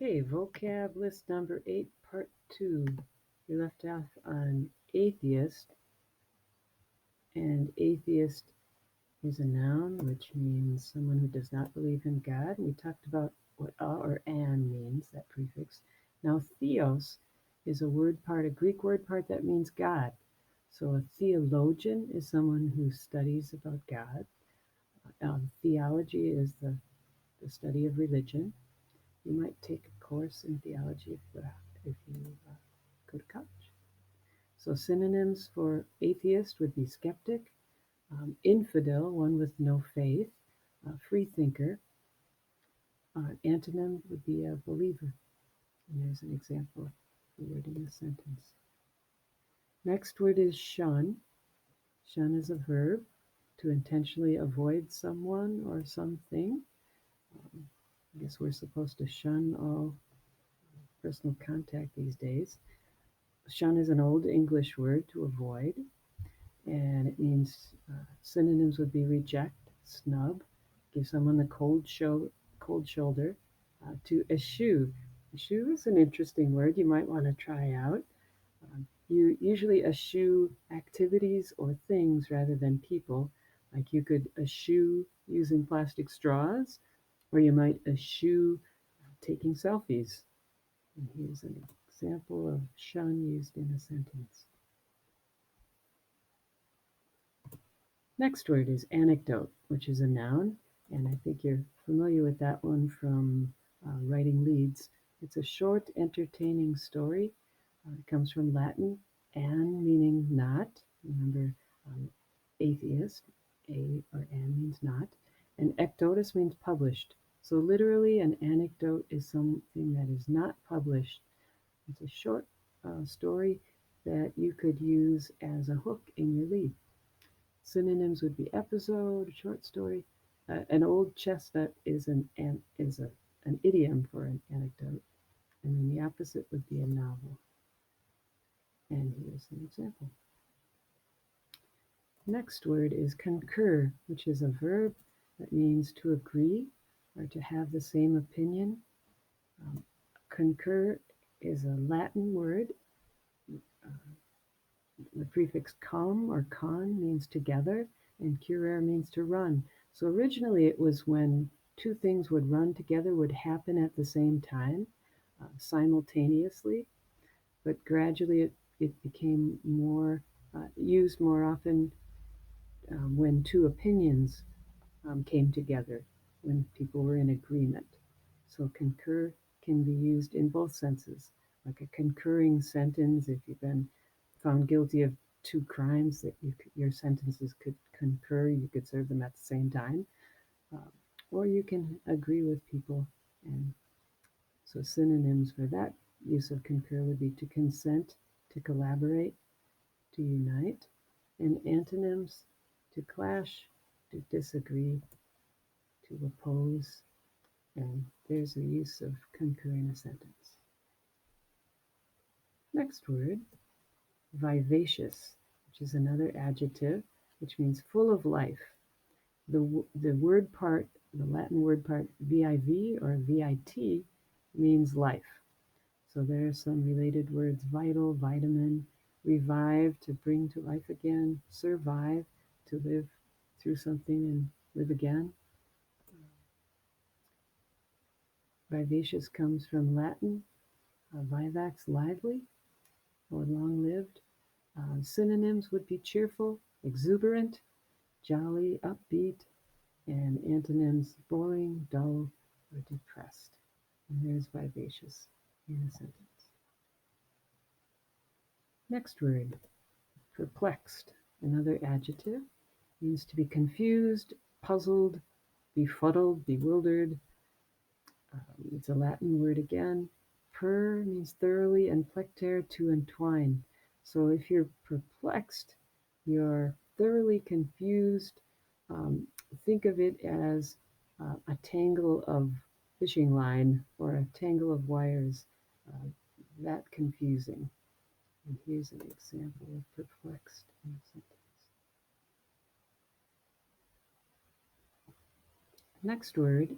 Okay, vocab list number 8, part 2. We left off on atheist, and atheist is a noun, which means someone who does not believe in God. We talked about what a or an means, that prefix. Now, theos is a Greek word part that means God. So a theologian is someone who studies about God. Theology is the study of religion. You might take a course in theology if you go to college. So synonyms for atheist would be skeptic, infidel, one with no faith, free thinker. Antonym would be a believer. And there's an example of the word in the sentence. Next word is shun. Shun is a verb to intentionally avoid someone or something. I guess we're supposed to shun all personal contact these days. Shun is an old English word to avoid, and it means synonyms would be reject, snub, give someone the cold shoulder. To eschew. Eschew is an interesting word you might want to try out. You usually eschew activities or things rather than people. Like you could eschew using plastic straws, or you might eschew taking selfies. And here's an example of shun used in a sentence. Next word is anecdote, which is a noun, and I think you're familiar with that one from writing leads. It's a short, entertaining story. It comes from Latin, an meaning not. Remember, um, atheist, a or an means not, and ectotus means published. So literally, an anecdote is something that is not published. It's a short story that you could use as a hook in your lead. Synonyms would be episode, short story. An old chestnut is an idiom for an anecdote, and then the opposite would be a novel. And here's an example. Next word is concur, which is a verb that means to agree or to have the same opinion. Concur is a Latin word. The prefix cum or con means together, and curere means to run. So originally it was when two things would run together, would happen at the same time, simultaneously, but gradually it became more used more often when two opinions came together, when people were in agreement. So concur can be used in both senses, like a concurring sentence if you've been found guilty of two crimes that your sentences could concur, you could serve them at the same time, um, or you can agree with people. And so synonyms for that use of concur would be to consent, to collaborate, to unite, and antonyms to clash, to disagree, to oppose, and there's the use of concur in a sentence. Next word, vivacious, which is another adjective, which means full of life. The word part, the Latin word part viv or vit means life. So there are some related words: vital, vitamin, revive, to bring to life again, survive, to live through something and live again. Vivacious comes from Latin, vivax, lively, or long lived. Synonyms would be cheerful, exuberant, jolly, upbeat, and antonyms boring, dull, or depressed. And there's vivacious in a sentence. Next word, perplexed, another adjective, means to be confused, puzzled, befuddled, bewildered. It's a Latin word again. Per means thoroughly, and plectere, to entwine. So if you're perplexed, you're thoroughly confused. Um, think of it as a tangle of fishing line or a tangle of wires, uh, that confusing. And here's an example of perplexed in a sentence. Next word is